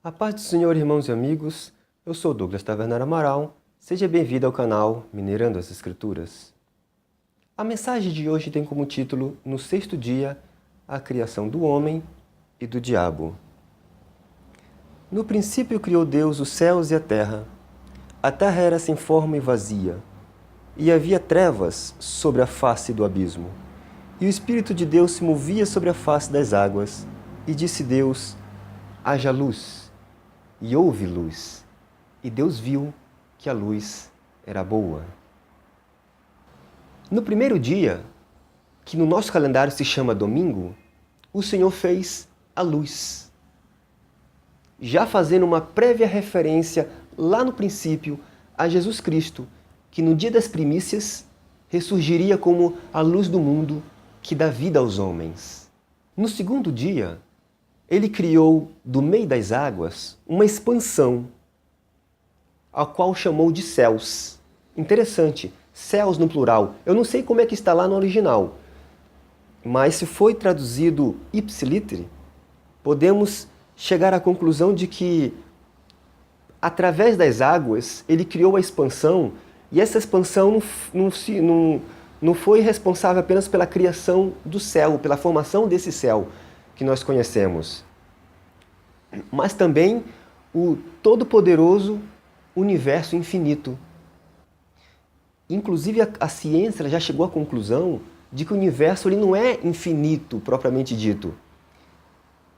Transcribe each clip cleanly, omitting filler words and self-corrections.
A paz do Senhor, irmãos e amigos, eu sou Douglas Tavernar Amaral, seja bem-vindo ao canal Minerando as Escrituras. A mensagem de hoje tem como título, no sexto dia, a criação do homem e do diabo. No princípio criou Deus os céus e a terra. A terra era sem forma e vazia, e havia trevas sobre a face do abismo. E o Espírito de Deus se movia sobre a face das águas, e disse Deus, haja luz. E houve luz, e Deus viu que a luz era boa. No primeiro dia, que no nosso calendário se chama domingo, o Senhor fez a luz. Já fazendo uma prévia referência lá no princípio a Jesus Cristo, que no dia das primícias ressurgiria como a luz do mundo que dá vida aos homens. No segundo dia, Ele criou, do meio das águas, uma expansão, a qual chamou de céus. Interessante, céus no plural. Eu não sei como é que está lá no original, mas se foi traduzido ipsiliter, podemos chegar à conclusão de que, através das águas, ele criou a expansão, e essa expansão não foi responsável apenas pela criação do céu, pela formação desse céu que nós conhecemos, mas também o todo-poderoso universo infinito. Inclusive, a ciência já chegou à conclusão de que o universo ele não é infinito, propriamente dito.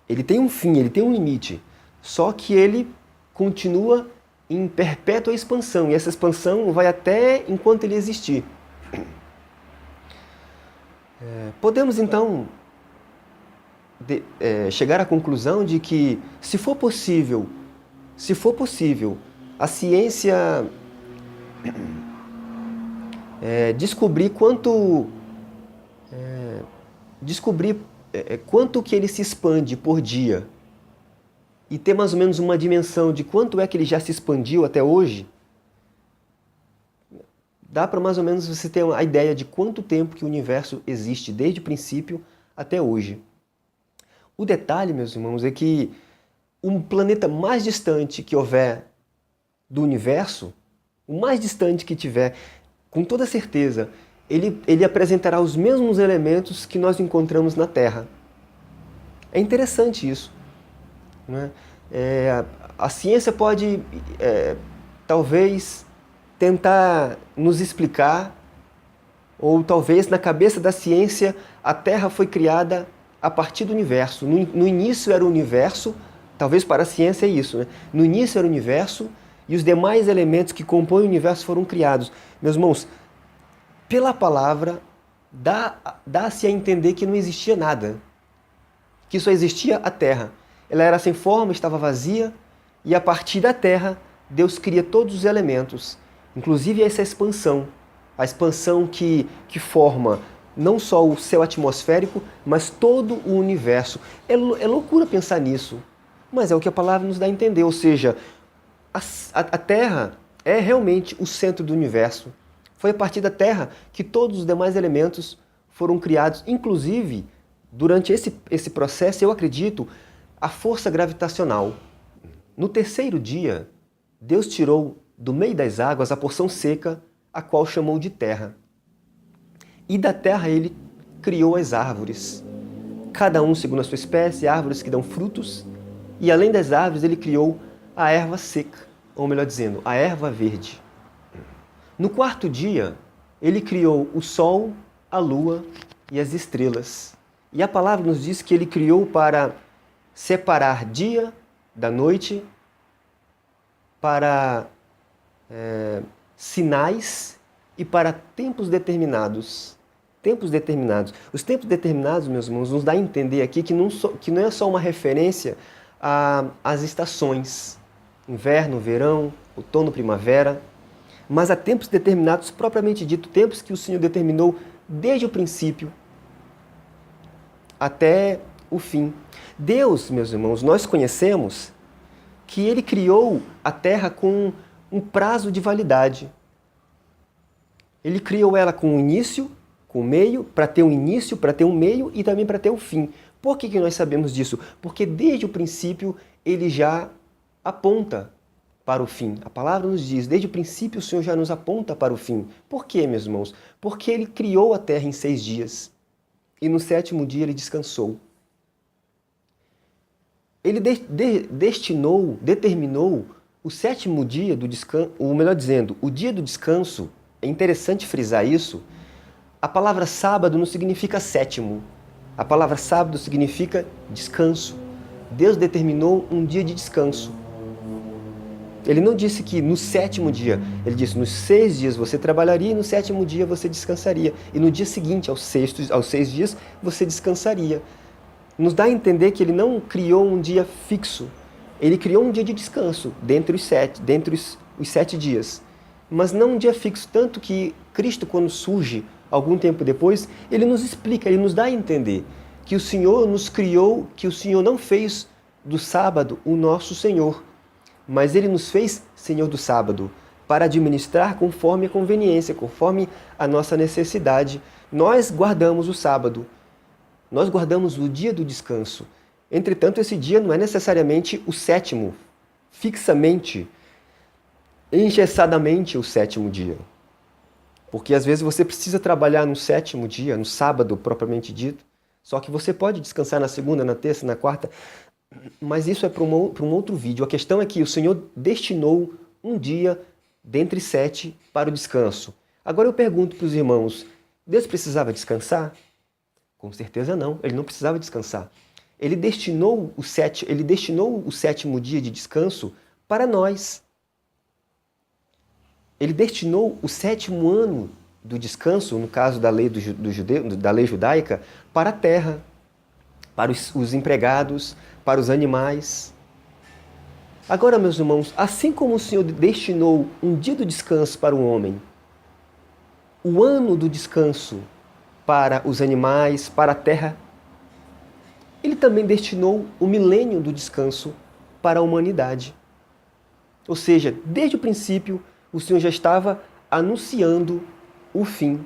Ele tem um fim, ele tem um limite, só que ele continua em perpétua expansão, e essa expansão vai até enquanto ele existir. Podemos, então, chegar à conclusão de que, se for possível, a ciência descobrir quanto que ele se expande por dia e ter mais ou menos uma dimensão de quanto é que ele já se expandiu até hoje, dá para mais ou menos você ter uma ideia de quanto tempo que o universo existe desde o princípio até hoje. O detalhe, meus irmãos, é que um planeta mais distante que houver do universo, o mais distante que tiver, com toda certeza, ele apresentará os mesmos elementos que nós encontramos na Terra. É interessante isso, né? A ciência pode, talvez, tentar nos explicar, ou talvez na cabeça da ciência a Terra foi criada a partir do universo. No início era o universo, talvez para a ciência é isso, né? No início era o universo e os demais elementos que compõem o universo foram criados. Meus irmãos, pela palavra, dá-se a entender que não existia nada, que só existia a Terra. Ela era sem forma, estava vazia, e a partir da Terra, Deus cria todos os elementos, inclusive essa expansão, a expansão que forma não só o céu atmosférico, mas todo o universo. É loucura pensar nisso, mas é o que a palavra nos dá a entender, ou seja, a Terra é realmente o centro do universo. Foi a partir da Terra que todos os demais elementos foram criados, inclusive, durante esse processo, eu acredito, a força gravitacional. No terceiro dia, Deus tirou do meio das águas a porção seca, a qual chamou de terra. E da terra ele criou as árvores, cada um segundo a sua espécie, árvores que dão frutos, e além das árvores ele criou a erva seca, ou melhor dizendo, a erva verde. No quarto dia, ele criou o sol, a lua e as estrelas. E a palavra nos diz que ele criou para separar dia da noite, para sinais e para tempos determinados. Tempos determinados. Os tempos determinados, meus irmãos, nos dá a entender aqui que não é só uma referência às estações, inverno, verão, outono, primavera, mas a tempos determinados, propriamente dito, tempos que o Senhor determinou desde o princípio até o fim. Deus, meus irmãos, nós conhecemos que Ele criou a Terra com um prazo de validade. Ele criou ela com um início, com o meio, para ter um início, para ter um meio e também para ter um fim. Por que nós sabemos disso? Porque desde o princípio ele já aponta para o fim. A palavra nos diz, desde o princípio o Senhor já nos aponta para o fim. Por quê, meus irmãos? Porque Ele criou a terra em 6 dias e no 7º dia Ele descansou. Ele determinou o 7º dia do descanso, ou melhor dizendo, o dia do descanso. É interessante frisar isso. A palavra sábado não significa 7º. A palavra sábado significa descanso. Deus determinou um dia de descanso. Ele não disse que no 7º dia, ele disse nos 6 dias você trabalharia e no 7º dia você descansaria. E no dia seguinte, aos 6 dias, você descansaria. Nos dá a entender que ele não criou um dia fixo. Ele criou um dia de descanso dentre os 7 dias. Mas não um dia fixo, tanto que Cristo, quando surge algum tempo depois, ele nos explica, ele nos dá a entender que o Senhor nos criou, que o Senhor não fez do sábado o nosso Senhor, mas Ele nos fez Senhor do sábado, para administrar conforme a conveniência, conforme a nossa necessidade. Nós guardamos o sábado, nós guardamos o dia do descanso. Entretanto, esse dia não é necessariamente o 7º, fixamente, engessadamente o 7º dia. Porque às vezes você precisa trabalhar no 7º dia, no sábado propriamente dito, só que você pode descansar na segunda, na terça, na quarta, mas isso é para um outro vídeo. A questão é que o Senhor destinou um dia dentre 7 para o descanso. Agora eu pergunto para os irmãos, Deus precisava descansar? Com certeza não, Ele não precisava descansar. Ele destinou o 7º dia de descanso para nós. Ele destinou o 7º ano do descanso, no caso da lei da lei judaica, para a terra, para os empregados, para os animais. Agora, meus irmãos, assim como o Senhor destinou um dia do descanso para o homem, o ano do descanso para os animais, para a terra, Ele também destinou o milênio do descanso para a humanidade. Ou seja, desde o princípio, o Senhor já estava anunciando o fim.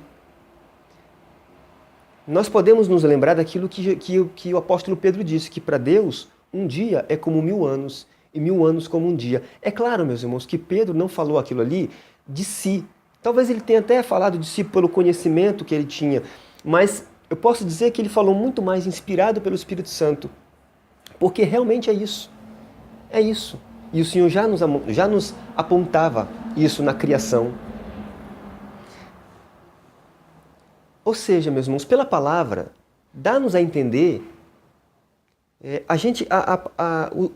Nós podemos nos lembrar daquilo que o apóstolo Pedro disse, que para Deus um dia é como 1000 anos e 1000 anos como um dia. É claro, meus irmãos, que Pedro não falou aquilo ali de si. Talvez ele tenha até falado de si pelo conhecimento que ele tinha, mas eu posso dizer que ele falou muito mais inspirado pelo Espírito Santo, porque realmente é isso. É isso. E o Senhor já nos apontava isso na criação. Ou seja, meus irmãos, pela palavra, dá-nos a entender,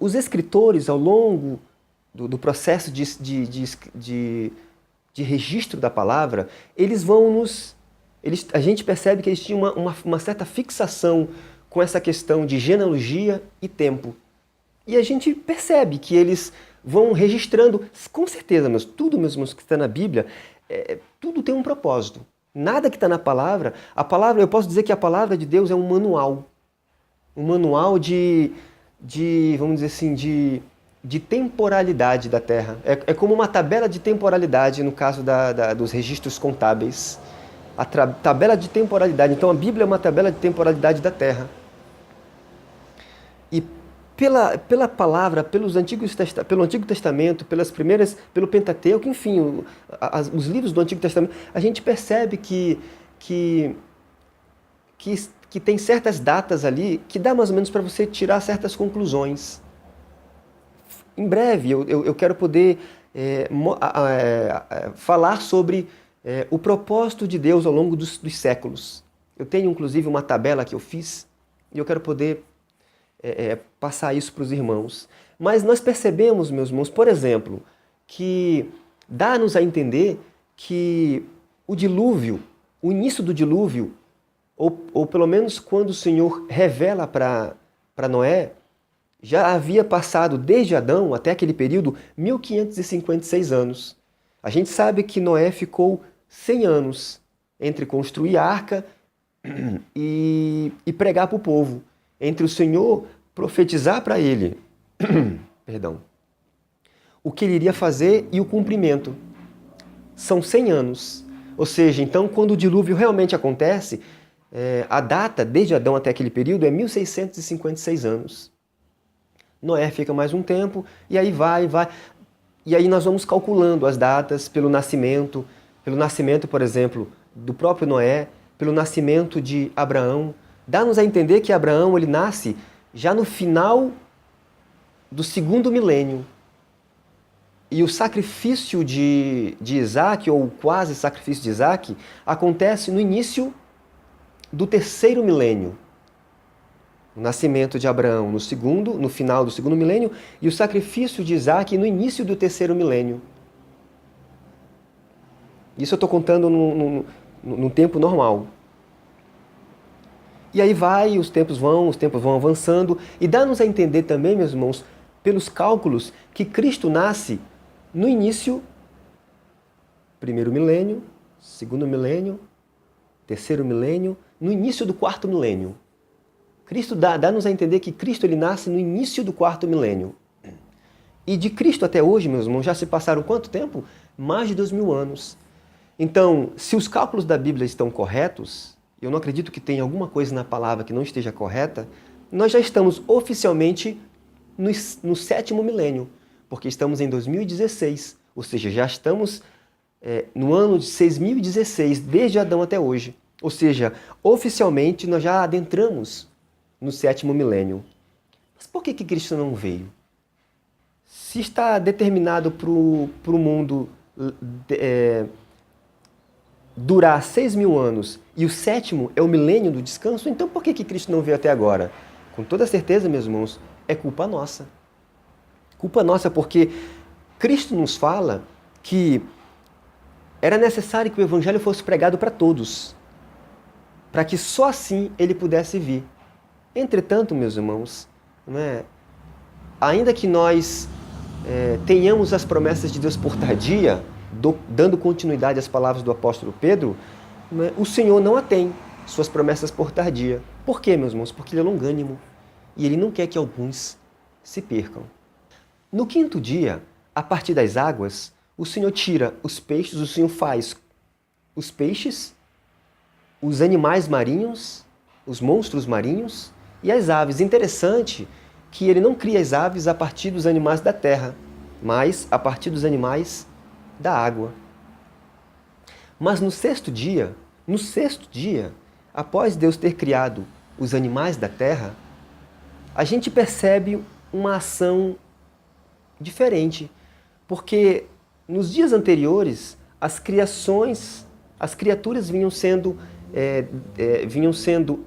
os escritores, ao longo do processo de registro da palavra, a gente percebe que eles tinham uma certa fixação com essa questão de genealogia e tempo. E a gente percebe que eles vão registrando, com certeza, tudo, meus irmãos, que está na Bíblia, tudo tem um propósito. Nada que está na palavra, eu posso dizer que a palavra de Deus é um manual vamos dizer assim, de temporalidade da Terra. É como uma tabela de temporalidade no caso dos registros contábeis. A tabela de temporalidade. Então a Bíblia é uma tabela de temporalidade da Terra. E pela palavra, pelo Antigo Testamento, pelo Pentateuco, enfim, os livros do Antigo Testamento, a gente percebe que tem certas datas ali que dá mais ou menos para você tirar certas conclusões. Em breve eu quero poder falar sobre o propósito de Deus ao longo dos séculos. Eu tenho inclusive uma tabela que eu fiz e eu quero poder passar isso para os irmãos. Mas nós percebemos, meus irmãos, por exemplo, que dá-nos a entender que o dilúvio, o início do dilúvio, ou pelo menos quando o Senhor revela para Noé, já havia passado desde Adão até aquele período 1556 anos. A gente sabe que Noé ficou 100 anos entre construir a arca e pregar para o povo, entre o Senhor profetizar para ele perdão, o que ele iria fazer e o cumprimento. São 100 anos. Ou seja, então, quando o dilúvio realmente acontece, a data, desde Adão até aquele período, é 1656 anos. Noé fica mais um tempo, e aí vai. E aí nós vamos calculando as datas pelo nascimento, por exemplo, do próprio Noé, pelo nascimento de Abraão. Dá-nos a entender que Abraão ele nasce já no final do segundo milênio. E o sacrifício de Isaac, ou quase sacrifício de Isaac, acontece no início do terceiro milênio. O nascimento de Abraão no final do segundo milênio, e o sacrifício de Isaac no início do terceiro milênio. Isso eu estou contando num tempo normal. E aí os tempos vão avançando, e dá-nos a entender também, meus irmãos, pelos cálculos, que Cristo nasce no início, primeiro milênio, segundo milênio, terceiro milênio, no início do quarto milênio. Cristo dá-nos a entender que Cristo ele nasce no início do quarto milênio. E de Cristo até hoje, meus irmãos, já se passaram quanto tempo? Mais de 2000 anos. Então, se os cálculos da Bíblia estão corretos, eu não acredito que tenha alguma coisa na palavra que não esteja correta, nós já estamos oficialmente no sétimo milênio, porque estamos em 2016, ou seja, já estamos no ano de 6016, desde Adão até hoje. Ou seja, oficialmente nós já adentramos no sétimo milênio. Mas por que Cristo não veio? Se está determinado para o mundo durar 6.000 anos e o sétimo é o milênio do descanso, então por que Cristo não veio até agora? Com toda certeza, meus irmãos, é culpa nossa. Culpa nossa porque Cristo nos fala que era necessário que o Evangelho fosse pregado para todos, para que só assim ele pudesse vir. Entretanto, meus irmãos, ainda que nós tenhamos as promessas de Deus por tardia, dando continuidade às palavras do apóstolo Pedro, o Senhor não a tem, suas promessas por tardia. Por quê, meus irmãos? Porque Ele é longânimo e Ele não quer que alguns se percam. No quinto dia, a partir das águas, o Senhor tira os peixes, o Senhor faz os peixes, os animais marinhos, os monstros marinhos e as aves. Interessante que Ele não cria as aves a partir dos animais da terra, mas a partir dos animais da água. Mas no sexto dia, após Deus ter criado os animais da terra, a gente percebe uma ação diferente, porque nos dias anteriores as criaturas vinham sendo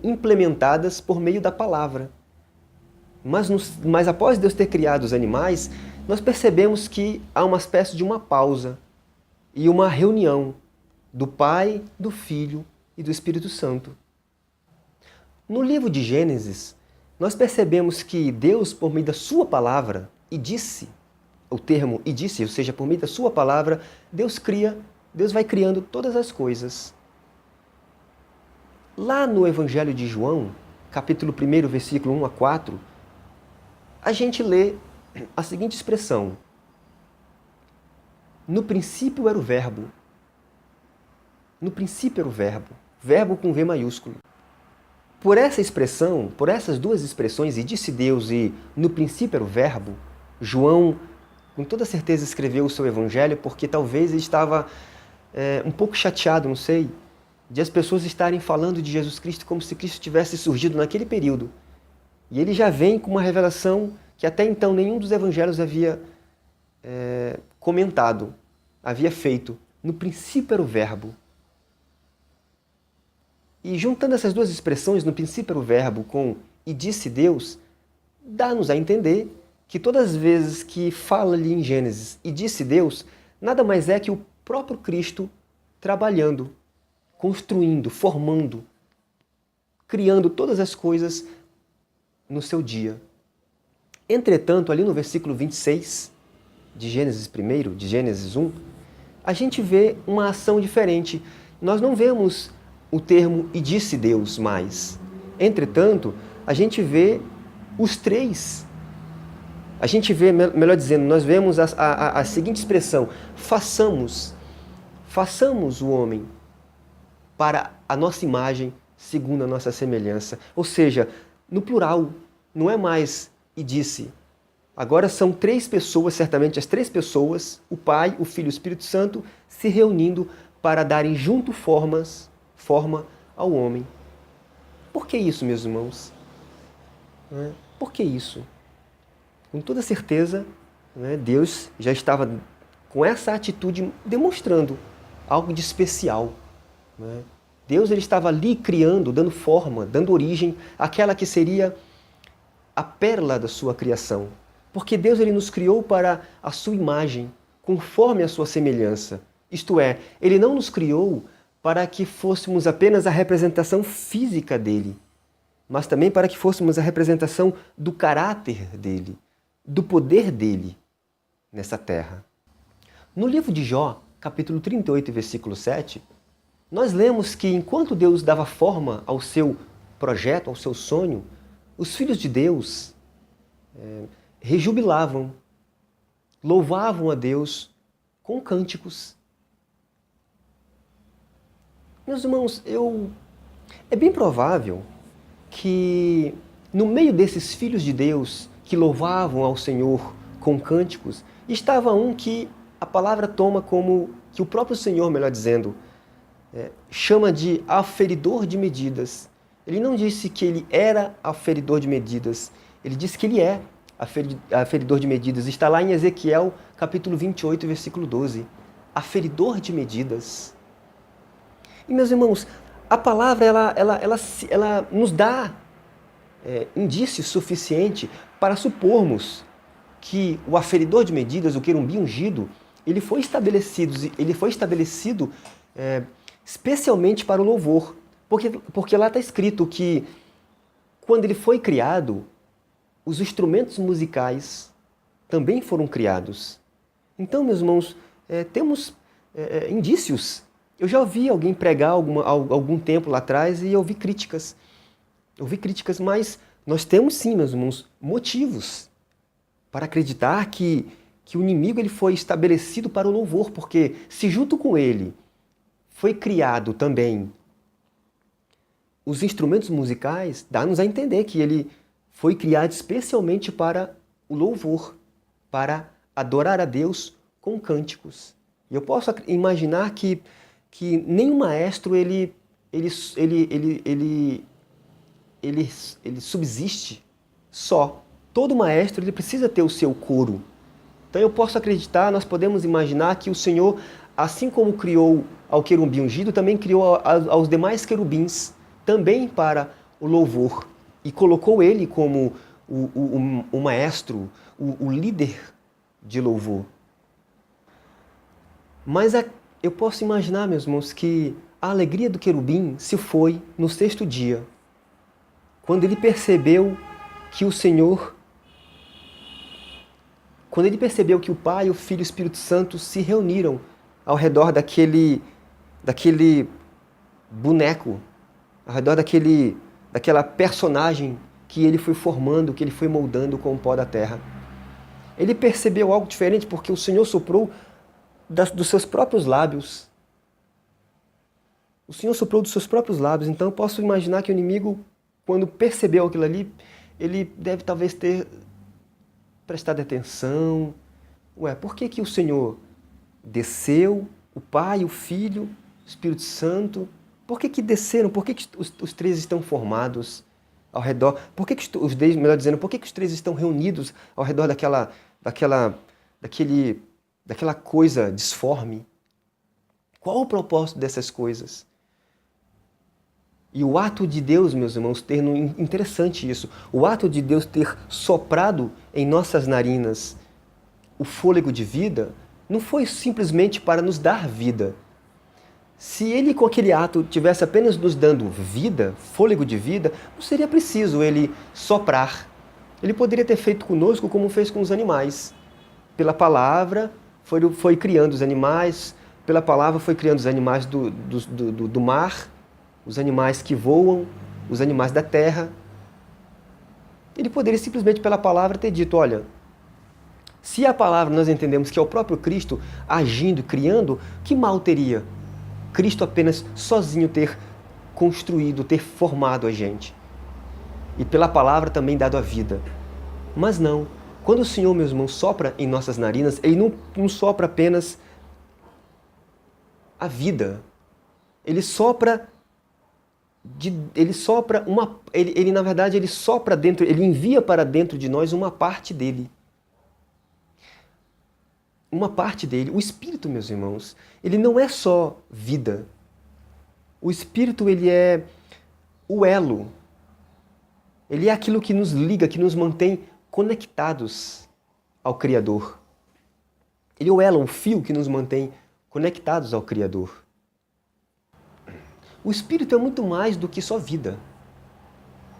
implementadas por meio da palavra. Mas após Deus ter criado os animais, nós percebemos que há uma espécie de uma pausa e uma reunião do Pai, do Filho e do Espírito Santo. No livro de Gênesis, nós percebemos que Deus, por meio da sua palavra, ou seja, por meio da sua palavra, Deus vai criando todas as coisas. Lá no Evangelho de João, capítulo 1, versículo 1 a 4, a gente lê a seguinte expressão: no princípio era o verbo. No princípio era o verbo. Verbo com V maiúsculo. Por essa expressão, por essas duas expressões, e disse Deus e no princípio era o verbo, João com toda certeza escreveu o seu evangelho porque talvez ele estava um pouco chateado, não sei, de as pessoas estarem falando de Jesus Cristo como se Cristo tivesse surgido naquele período. E ele já vem com uma revelação que até então nenhum dos evangelhos havia comentado, havia feito. No princípio era o verbo. E juntando essas duas expressões, no princípio era o verbo com e disse Deus, dá-nos a entender que todas as vezes que fala ali em Gênesis e disse Deus, nada mais é que o próprio Cristo trabalhando, construindo, formando, criando todas as coisas no seu dia. Entretanto, ali no versículo 26 de Gênesis 1, de Gênesis 1, a gente vê uma ação diferente. Nós não vemos o termo e disse Deus mais. Entretanto, a gente vê os três. A gente vê, melhor dizendo, nós vemos a seguinte expressão: façamos o homem para a nossa imagem, segundo a nossa semelhança. Ou seja, no plural, não é mais e disse, Agora são três pessoas, certamente as três pessoas, o Pai, o Filho e o Espírito Santo, se reunindo para darem junto forma ao homem. Por que isso, meus irmãos? Por que isso? Com toda certeza, Deus já estava com essa atitude demonstrando algo de especial. Deus ele estava ali criando, dando forma, dando origem àquela que seria a pérola da sua criação. Porque Deus ele nos criou para a sua imagem, conforme a sua semelhança. Isto é, Ele não nos criou para que fôssemos apenas a representação física dele, mas também para que fôssemos a representação do caráter dele, do poder dele nessa terra. No livro de Jó, capítulo 38, versículo 7, nós lemos que enquanto Deus dava forma ao seu projeto, ao seu sonho, os filhos de Deus rejubilavam, louvavam a Deus com cânticos. Meus irmãos, é bem provável que no meio desses filhos de Deus que louvavam ao Senhor com cânticos, estava um que a palavra toma como, que o próprio Senhor, melhor dizendo, chama de aferidor de medidas. Ele não disse que ele era aferidor de medidas, ele disse que ele é aferidor de medidas. Está lá em Ezequiel, capítulo 28, versículo 12. Aferidor de medidas. E, meus irmãos, a palavra ela nos dá indício suficiente para supormos que o aferidor de medidas, o querubim ungido, ele foi estabelecido especialmente para o louvor. Porque lá está escrito que quando ele foi criado, os instrumentos musicais também foram criados. Então, meus irmãos, temos indícios. Eu já ouvi alguém pregar algum tempo lá atrás e ouvi críticas. Mas nós temos sim, meus irmãos, motivos para acreditar que o inimigo ele foi estabelecido para o louvor, porque se junto com ele foi criado também os instrumentos musicais, dá-nos a entender que ele foi criado especialmente para o louvor, para adorar a Deus com cânticos. E eu posso imaginar que nenhum maestro ele subsiste só. Todo maestro ele precisa ter o seu coro. Então eu posso acreditar, nós podemos imaginar que o Senhor, assim como criou ao querubim ungido, também criou aos demais querubins, também para o louvor. E colocou ele como o maestro, o líder de louvor. Mas eu posso imaginar, meus irmãos, que a alegria do querubim se foi no sexto dia, quando ele percebeu que o Senhor, quando ele percebeu que o Pai, o Filho e o Espírito Santo se reuniram ao redor daquele boneco, ao redor daquela personagem que ele foi formando, que ele foi moldando com o pó da terra. Ele percebeu algo diferente porque o Senhor soprou dos seus próprios lábios. O Senhor soprou dos seus próprios lábios. Então eu posso imaginar que o inimigo, quando percebeu aquilo ali, ele deve talvez ter prestado atenção. Por que o Senhor desceu, o Pai, o Filho, o Espírito Santo? Por que desceram? Por que os três estão formados ao redor? Por que os três, melhor dizendo, por que os três estão reunidos ao redor daquela coisa disforme? Qual o propósito dessas coisas? E o ato de Deus, meus irmãos, interessante isso, o ato de Deus ter soprado em nossas narinas o fôlego de vida, não foi simplesmente para nos dar vida. Se ele com aquele ato tivesse apenas nos dando vida, fôlego de vida, não seria preciso ele soprar. Ele poderia ter feito conosco como fez com os animais. Pela palavra foi criando os animais, pela palavra foi criando os animais do mar, os animais que voam, os animais da terra. Ele poderia simplesmente pela palavra ter dito, olha, se a palavra nós entendemos que é o próprio Cristo agindo, criando, que mal teria Cristo apenas sozinho ter construído, ter formado a gente? E pela palavra também dado a vida. Mas não, Quando o Senhor, meus irmãos, sopra em nossas narinas, Ele não sopra apenas a vida. Ele sopra na verdade, ele sopra dentro, ele envia para dentro de nós uma parte dele. Uma parte dele. O Espírito, meus irmãos, ele não é só vida. O Espírito, ele é o elo. Ele é aquilo que nos liga, que nos mantém conectados ao Criador. Ele é o elo, o fio que nos mantém conectados ao Criador. O Espírito é muito mais do que só vida.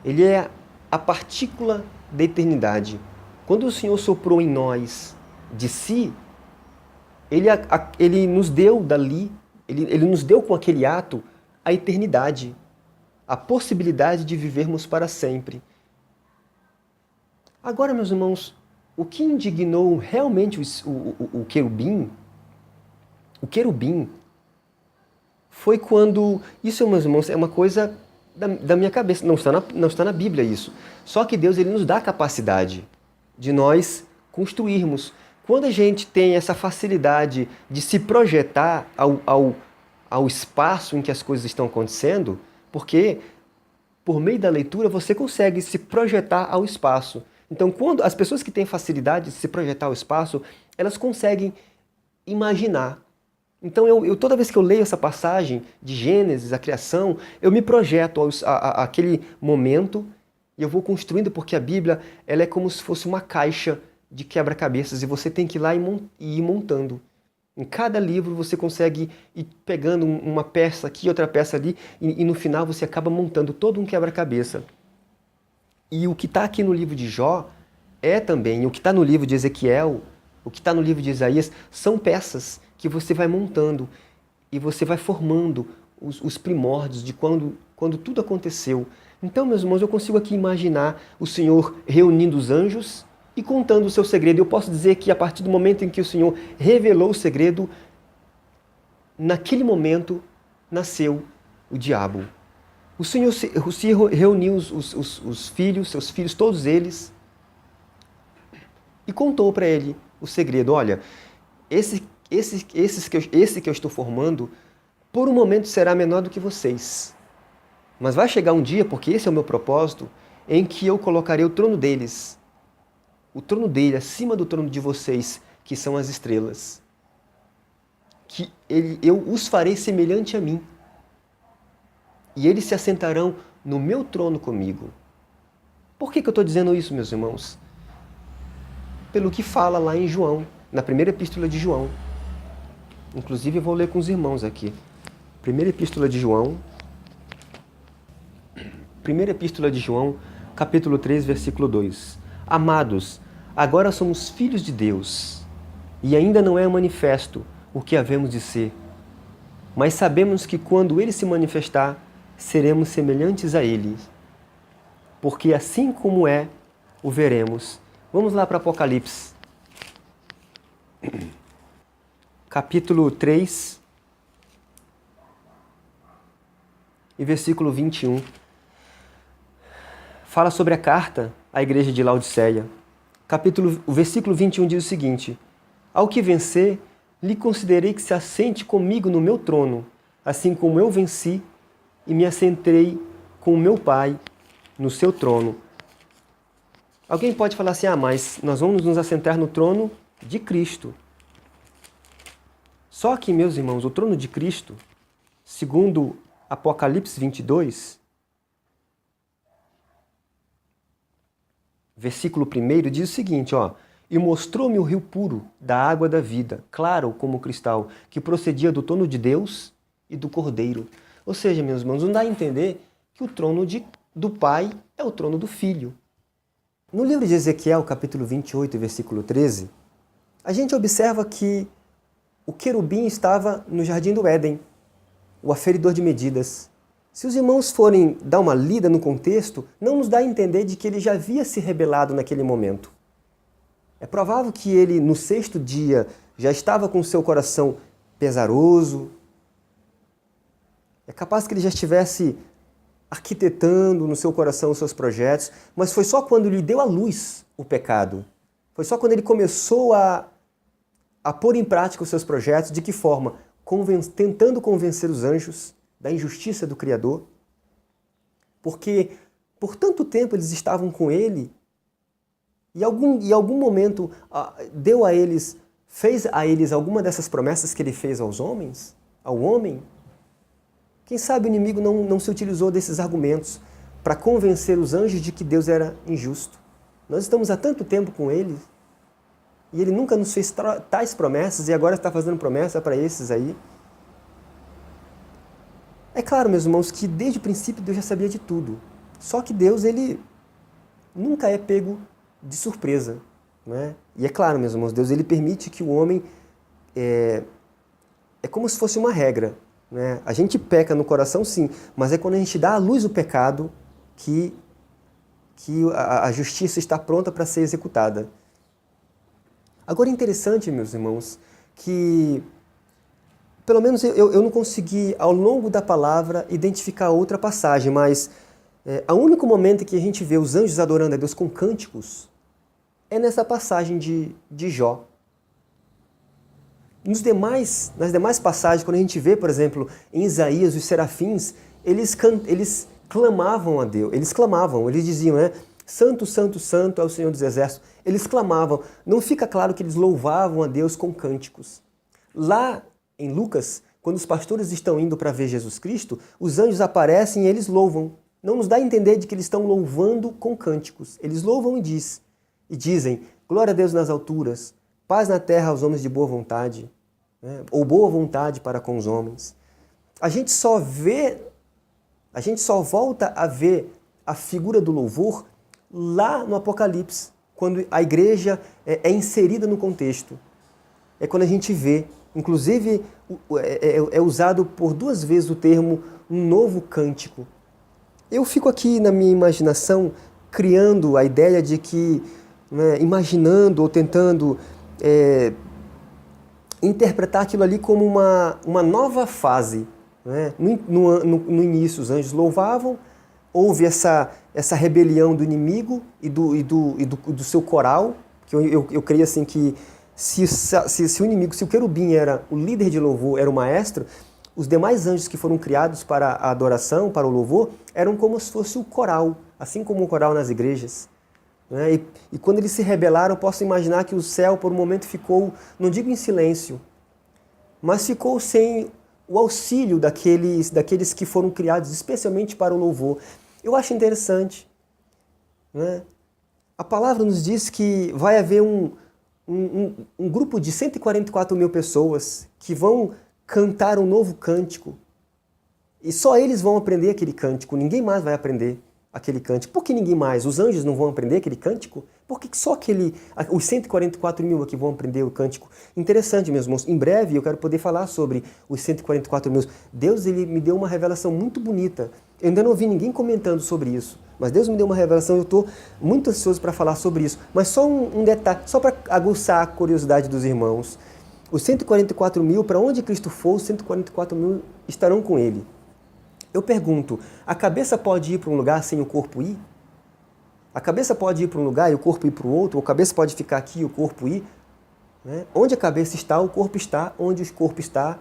Ele é a partícula da eternidade. Quando o Senhor soprou em nós de si, Ele nos deu dali, ele nos deu com aquele ato a eternidade, a possibilidade de vivermos para sempre. Agora, meus irmãos, o que indignou realmente o querubim foi quando... Isso, meus irmãos, é uma coisa da minha cabeça, não está na Bíblia isso. Só que Deus, ele nos dá a capacidade de nós construirmos. Quando a gente tem essa facilidade de se projetar ao espaço em que as coisas estão acontecendo, porque por meio da leitura você consegue se projetar ao espaço. Então, quando as pessoas que têm facilidade de se projetar ao espaço, elas conseguem imaginar. Então, toda vez que eu leio essa passagem de Gênesis, a criação, eu me projeto àquele momento e eu vou construindo, porque a Bíblia ela é como se fosse uma caixa de quebra-cabeças e você tem que ir lá e ir montando. Em cada livro você consegue ir pegando uma peça aqui, outra peça ali, e no final você acaba montando todo um quebra-cabeça. E o que está aqui no livro de Jó é também, o que está no livro de Ezequiel, o que está no livro de Isaías, são peças que você vai montando e você vai formando os primórdios de quando tudo aconteceu. Então, meus irmãos, eu consigo aqui imaginar o Senhor reunindo os anjos e contando o seu segredo. Eu posso dizer que a partir do momento em que o Senhor revelou o segredo, naquele momento nasceu o diabo. O Senhor reuniu os filhos, seus filhos, todos eles, e contou para ele o segredo. Olha, esse que eu estou formando, por um momento será menor do que vocês. Mas vai chegar um dia, porque esse é o meu propósito, em que eu colocarei o trono deles, o trono dele acima do trono de vocês, que são as estrelas. Que eu os farei semelhante a mim. E eles se assentarão no meu trono comigo. Por que eu estou dizendo isso, meus irmãos? Pelo que fala lá em João, na primeira epístola de João. Inclusive eu vou ler com os irmãos aqui. Primeira epístola de João, capítulo 3, versículo 2. Amados, agora somos filhos de Deus, e ainda não é manifesto o que havemos de ser. Mas sabemos que quando Ele se manifestar, seremos semelhantes a Ele, porque assim como é, o veremos. Vamos lá para Apocalipse. Capítulo 3, e versículo 21. Fala sobre a carta à igreja de Laodiceia. O versículo 21 diz o seguinte: Ao que vencer, lhe considerei que se assente comigo no meu trono, assim como eu venci e me assentei com o meu Pai no seu trono. Alguém pode falar assim, mas nós vamos nos assentar no trono de Cristo. Só que, meus irmãos, o trono de Cristo, segundo Apocalipse 22, versículo 1 diz o seguinte, E mostrou-me o rio puro da água da vida, claro como cristal, que procedia do trono de Deus e do Cordeiro. Ou seja, meus irmãos, não dá a entender que o trono do Pai é o trono do Filho. No livro de Ezequiel, capítulo 28, versículo 13, a gente observa que o querubim estava no jardim do Éden, o aferidor de medidas. Se os irmãos forem dar uma lida no contexto, não nos dá a entender de que ele já havia se rebelado naquele momento. É provável que ele, no 6º dia, já estava com seu coração pesaroso. É capaz que ele já estivesse arquitetando no seu coração os seus projetos, mas foi só quando lhe deu à luz o pecado Foi só quando ele começou a pôr em prática os seus projetos, de que forma? Tentando convencer os anjos da injustiça do Criador, porque por tanto tempo eles estavam com ele, e em algum momento fez a eles alguma dessas promessas que ele fez aos homens, ao homem. Quem sabe o inimigo não se utilizou desses argumentos para convencer os anjos de que Deus era injusto. Nós estamos há tanto tempo com ele, e ele nunca nos fez tais promessas, e agora está fazendo promessa para esses aí. É claro, meus irmãos, que desde o princípio Deus já sabia de tudo. Só que Deus, ele nunca é pego de surpresa, né? E é claro, meus irmãos, Deus ele permite que o homem... É como se fosse uma regra, né? A gente peca no coração, sim, mas é quando a gente dá à luz o pecado que a justiça está pronta para ser executada. Agora é interessante, meus irmãos, que pelo menos eu não consegui, ao longo da palavra, identificar outra passagem, mas o único momento em que a gente vê os anjos adorando a Deus com cânticos é nessa passagem de Jó. Nas demais passagens, quando a gente vê, por exemplo, em Isaías, os serafins, eles clamavam a Deus, eles diziam, né? Santo, santo, santo é o Senhor dos Exércitos. Eles clamavam. Não fica claro que eles louvavam a Deus com cânticos. Lá em Lucas, quando os pastores estão indo para ver Jesus Cristo, os anjos aparecem e eles louvam. Não nos dá a entender de que eles estão louvando com cânticos. Eles louvam e dizem, glória a Deus nas alturas, paz na terra aos homens de boa vontade, né? Ou boa vontade para com os homens. A gente só volta a ver a figura do louvor lá no Apocalipse, quando a igreja é inserida no contexto. É quando a gente vê, inclusive é usado por 2 vezes o termo um novo cântico. Eu fico aqui na minha imaginação criando a ideia de que, né, imaginando ou tentando interpretar aquilo ali como uma nova fase. Né? No início os anjos louvavam, houve essa rebelião do inimigo e do seu coral, que eu creio assim que se o inimigo, se o querubim era o líder de louvor, era o maestro, os demais anjos que foram criados para a adoração, para o louvor, eram como se fosse o coral, assim como o coral nas igrejas. Né? E quando eles se rebelaram, eu posso imaginar que o céu por um momento ficou, não digo em silêncio, mas ficou sem o auxílio daqueles que foram criados especialmente para o louvor. Eu acho interessante. Né? A palavra nos diz que vai haver um grupo de 144 mil pessoas que vão cantar um novo cântico. E só eles vão aprender aquele cântico, ninguém mais vai aprender aquele cântico. Por que ninguém mais? Os anjos não vão aprender aquele cântico? Por que só os 144 mil aqui vão aprender o cântico? Interessante, meus irmãos. Em breve eu quero poder falar sobre os 144 mil. Deus ele me deu uma revelação muito bonita. Eu ainda não ouvi ninguém comentando sobre isso, mas Deus me deu uma revelação e eu estou muito ansioso para falar sobre isso. Mas só um detalhe, só para aguçar a curiosidade dos irmãos. Os 144 mil, para onde Cristo for, os 144 mil estarão com Ele. Eu pergunto, a cabeça pode ir para um lugar sem o corpo ir? A cabeça pode ir para um lugar e o corpo ir para o outro? Ou a cabeça pode ficar aqui e o corpo ir? Né? Onde a cabeça está, o corpo está. Onde o corpo está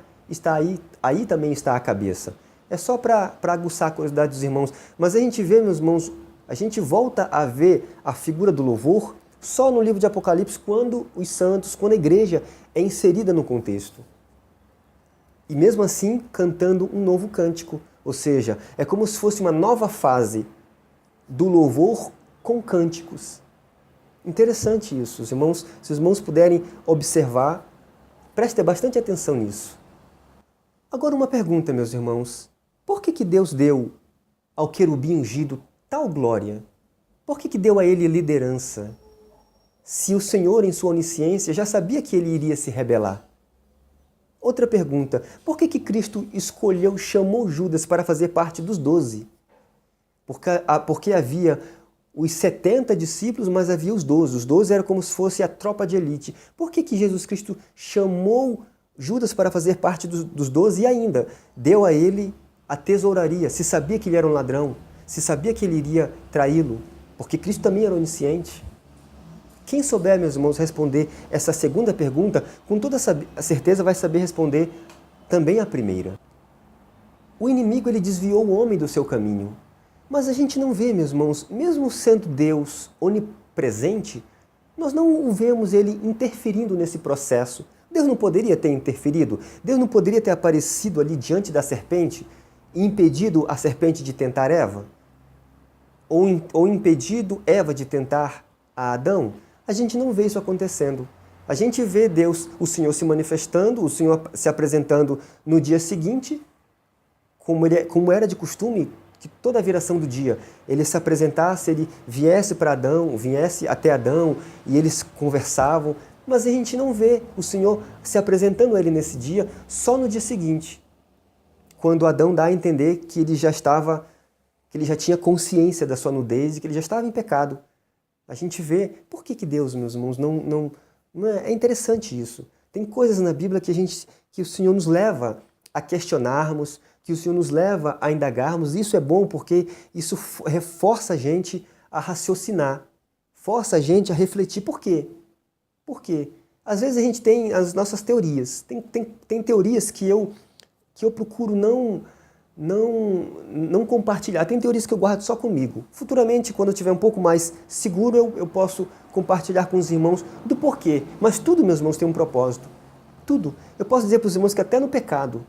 aí também está a cabeça. É só para aguçar a curiosidade dos irmãos. Mas a gente vê, meus irmãos, a gente volta a ver a figura do louvor só no livro de Apocalipse, quando os santos, quando a igreja é inserida no contexto. E mesmo assim, cantando um novo cântico. Ou seja, é como se fosse uma nova fase do louvor com cânticos. Interessante isso, os irmãos. Se os irmãos puderem observar, prestem bastante atenção nisso. Agora uma pergunta, meus irmãos. Por que Deus deu ao querubim ungido tal glória? Por que deu a ele liderança? Se o Senhor, em sua onisciência, já sabia que ele iria se rebelar? Outra pergunta, por que Cristo chamou Judas para fazer parte dos 12? Porque havia os 70 discípulos, mas havia os 12. Os 12 eram como se fosse a tropa de elite. Por que Jesus Cristo chamou Judas para fazer parte dos 12 e ainda deu a ele a tesouraria? Se sabia que ele era um ladrão, se sabia que ele iria traí-lo, porque Cristo também era onisciente. Quem souber, meus irmãos, responder essa segunda pergunta, com toda certeza vai saber responder também a primeira. O inimigo ele desviou o homem do seu caminho. Mas a gente não vê, meus irmãos, mesmo sendo Deus onipresente, nós não o vemos ele interferindo nesse processo. Deus não poderia ter interferido? Deus não poderia ter aparecido ali diante da serpente e impedido a serpente de tentar Eva? Ou impedido Eva de tentar a Adão? A gente não vê isso acontecendo. A gente vê Deus, o Senhor se manifestando, o Senhor se apresentando no dia seguinte, como era de costume, que toda a viração do dia ele se apresentasse, ele viesse para Adão, viesse até Adão e eles conversavam, mas a gente não vê o Senhor se apresentando a ele nesse dia, só no dia seguinte, quando Adão dá a entender que ele já tinha consciência da sua nudez e que ele já estava em pecado. A gente vê, por que Deus, meus irmãos, não é interessante isso. Tem coisas na Bíblia que o Senhor nos leva a questionarmos, que o Senhor nos leva a indagarmos. Isso é bom porque isso reforça a gente a raciocinar, força a gente a refletir. Por quê? Por quê? Às vezes a gente tem as nossas teorias. Tem teorias que eu procuro não compartilhar. Tem teorias que eu guardo só comigo. Futuramente, quando eu estiver um pouco mais seguro, eu posso compartilhar com os irmãos do porquê. Mas tudo, meus irmãos, tem um propósito. Tudo. Eu posso dizer para os irmãos que até no pecado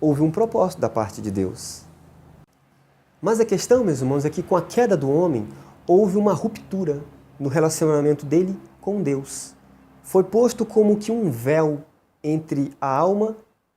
houve um propósito da parte de Deus. Mas a questão, meus irmãos, é que com a queda do homem, houve uma ruptura no relacionamento dele com Deus. Foi posto como que um véu entre a alma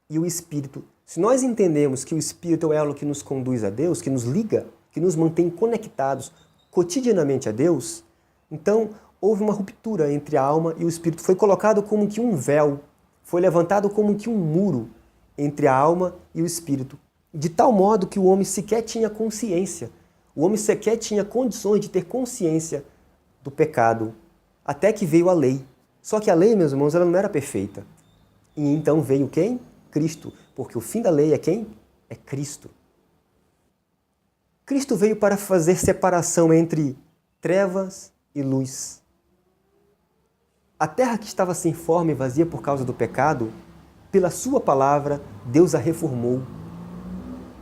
e o espírito. Se nós entendemos que o espírito é o elo que nos conduz a Deus, que nos liga, que nos mantém conectados cotidianamente a Deus, então houve uma ruptura entre a alma e o espírito. Foi colocado como que um véu, foi levantado como que um muro entre a alma e o espírito, de tal modo que o homem sequer tinha consciência, o homem sequer tinha condições de ter consciência do pecado, até que veio a lei. Só que a lei, meus irmãos, ela não era perfeita. E então veio quem? Cristo, porque o fim da lei é quem? É Cristo. Cristo veio para fazer separação entre trevas e luz. A terra que estava sem forma e vazia por causa do pecado, pela sua palavra, Deus a reformou.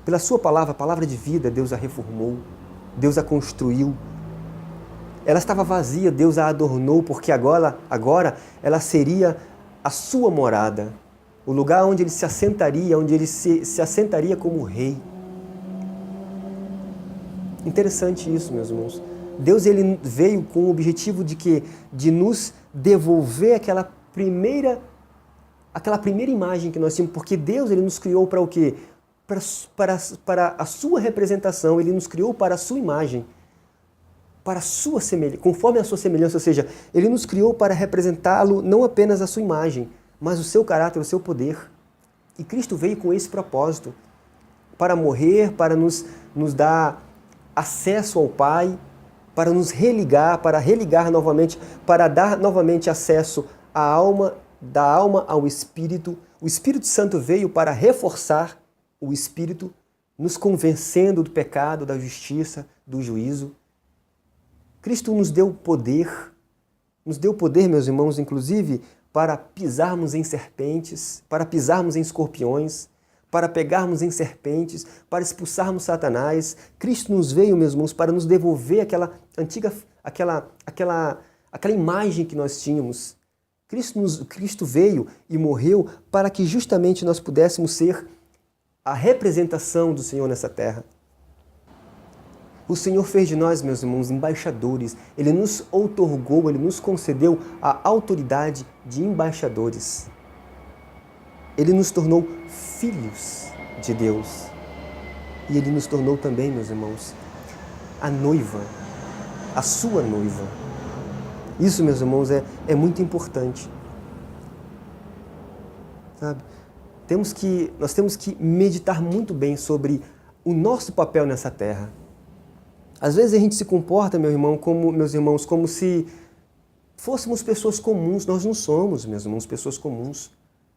Pela sua palavra, a palavra de vida, Deus a reformou. Deus a construiu. Ela estava vazia, Deus a adornou, porque agora ela seria a sua morada. O lugar onde ele se assentaria, onde ele se assentaria como rei. Interessante isso, meus irmãos. Deus ele veio com o objetivo de nos devolver aquela primeira imagem que nós tínhamos, porque Deus ele nos criou para o quê? Para a sua representação, ele nos criou para a sua imagem, para a sua semelhança, conforme a sua semelhança, ou seja, ele nos criou para representá-lo não apenas a sua imagem, mas o seu caráter, o seu poder. E Cristo veio com esse propósito, para morrer, para nos dar acesso ao Pai, para nos religar, para religar novamente, para dar novamente acesso à alma, da alma ao Espírito. O Espírito Santo veio para reforçar o Espírito, nos convencendo do pecado, da justiça, do juízo. Cristo nos deu poder, meus irmãos, inclusive, para pisarmos em serpentes, para pisarmos em escorpiões, para pegarmos em serpentes, para expulsarmos Satanás. Cristo nos veio, meus irmãos, para nos devolver aquela imagem que nós tínhamos. Cristo veio e morreu para que justamente nós pudéssemos ser a representação do Senhor nessa terra. O Senhor fez de nós, meus irmãos, embaixadores. Ele nos outorgou, Ele nos concedeu a autoridade de embaixadores. Ele nos tornou filhos de Deus. E Ele nos tornou também, meus irmãos, a noiva, a sua noiva. Isso, meus irmãos, é muito importante. Sabe? Nós temos que meditar muito bem sobre o nosso papel nessa terra. Às vezes a gente se comporta, meus irmãos, como se fôssemos pessoas comuns. Nós não somos, meus irmãos, pessoas comuns.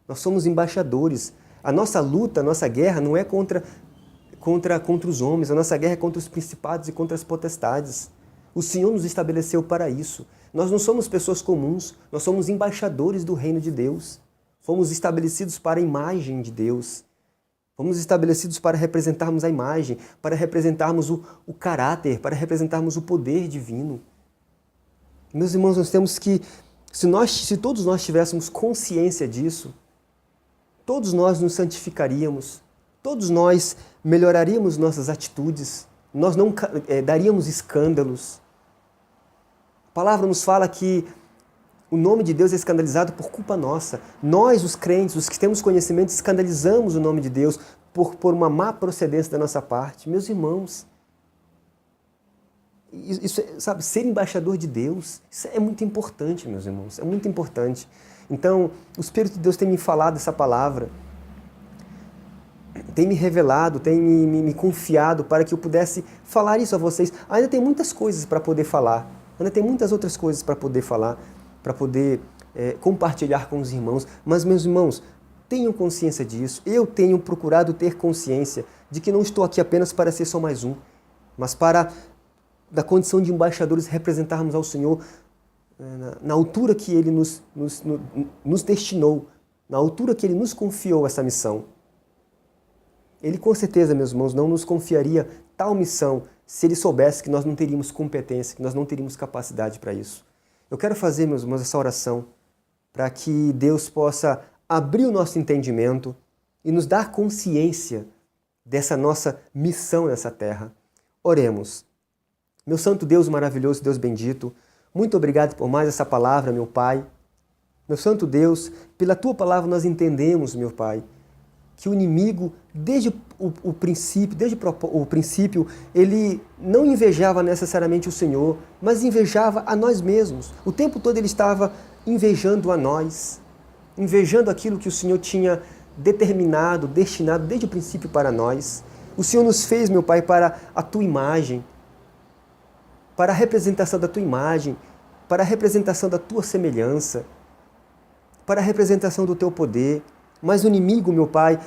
Nós somos embaixadores. A nossa luta, a nossa guerra não é contra os homens. A nossa guerra é contra os principados e contra as potestades. O Senhor nos estabeleceu para isso. Nós não somos pessoas comuns, nós somos embaixadores do reino de Deus. Fomos estabelecidos para a imagem de Deus. Fomos estabelecidos para representarmos a imagem, para representarmos o caráter, para representarmos o poder divino. Meus irmãos, nós temos que, se todos nós tivéssemos consciência disso, todos nós nos santificaríamos, todos nós melhoraríamos nossas atitudes, nós não daríamos escândalos. A palavra nos fala que o nome de Deus é escandalizado por culpa nossa. Nós, os crentes, os que temos conhecimento, escandalizamos o nome de Deus por uma má procedência da nossa parte. Meus irmãos, isso, sabe, ser embaixador de Deus, isso é muito importante, meus irmãos, é muito importante. Então, o Espírito de Deus tem me falado essa palavra, tem me revelado, tem me confiado para que eu pudesse falar isso a vocês. Ainda tem muitas coisas para poder falar, ainda tem muitas outras coisas para poder falar, para poder compartilhar com os irmãos. Mas, meus irmãos, tenham consciência disso. Eu tenho procurado ter consciência de que não estou aqui apenas para ser só mais um, mas para, da condição de embaixadores, representarmos ao Senhor na altura que Ele nos destinou, na altura que Ele nos confiou essa missão. Ele, com certeza, meus irmãos, não nos confiaria tal missão se Ele soubesse que nós não teríamos competência, que nós não teríamos capacidade para isso. Eu quero fazer, meus irmãos, essa oração para que Deus possa abrir o nosso entendimento e nos dar consciência dessa nossa missão nessa terra. Oremos. Meu santo Deus maravilhoso, Deus bendito, muito obrigado por mais essa palavra, meu Pai. Meu santo Deus, pela Tua palavra nós entendemos, meu Pai, que o inimigo, desde o princípio, ele não invejava necessariamente o Senhor, mas invejava a nós mesmos. O tempo todo ele estava invejando a nós, invejando aquilo que o Senhor tinha determinado, destinado desde o princípio para nós. O Senhor nos fez, meu Pai, para a Tua imagem, para a representação da Tua imagem, para a representação da Tua semelhança, para a representação do Teu poder. Mas o inimigo, meu Pai,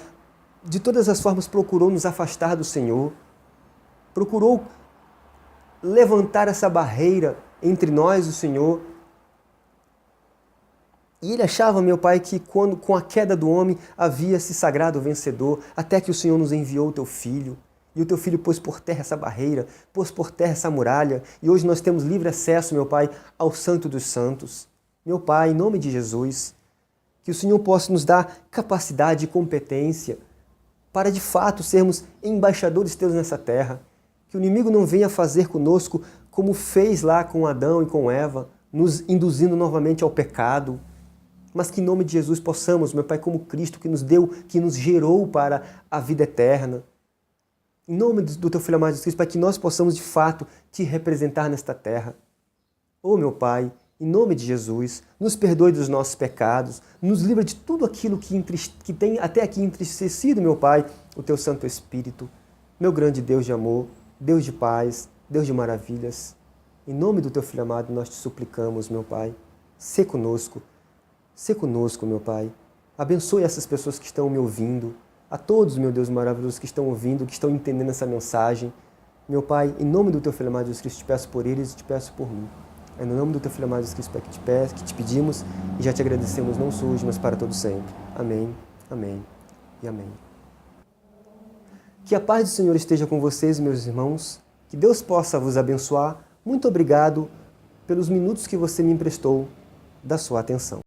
de todas as formas procurou nos afastar do Senhor, procurou levantar essa barreira entre nós e o Senhor. E ele achava, meu Pai, que com a queda do homem havia se sagrado vencedor, até que o Senhor nos enviou o Teu Filho. E o Teu Filho pôs por terra essa barreira, pôs por terra essa muralha, e hoje nós temos livre acesso, meu Pai, ao Santo dos Santos. Meu Pai, em nome de Jesus, que o Senhor possa nos dar capacidade e competência para de fato sermos embaixadores Teus nessa terra. Que o inimigo não venha fazer conosco como fez lá com Adão e com Eva, nos induzindo novamente ao pecado. Mas que em nome de Jesus possamos, meu Pai, como Cristo que nos deu, que nos gerou para a vida eterna. Em nome do Teu Filho amado Jesus Cristo, para que nós possamos de fato Te representar nesta terra. Oh, meu Pai, em nome de Jesus, nos perdoe dos nossos pecados, nos livra de tudo aquilo que tem até aqui entristecido, meu Pai, o Teu Santo Espírito, meu grande Deus de amor, Deus de paz, Deus de maravilhas. Em nome do Teu Filho amado, nós Te suplicamos, meu Pai, sê conosco, meu Pai. Abençoe essas pessoas que estão me ouvindo, a todos, meu Deus maravilhoso, que estão ouvindo, que estão entendendo essa mensagem. Meu Pai, em nome do Teu Filho amado Jesus Cristo, te peço por eles e te peço por mim. É no nome do Teu Filho amado Jesus Cristo que te pedimos e já te agradecemos não só hoje, mas para todo sempre. Amém, amém e amém. Que a paz do Senhor esteja com vocês, meus irmãos. Que Deus possa vos abençoar. Muito obrigado pelos minutos que você me emprestou da sua atenção.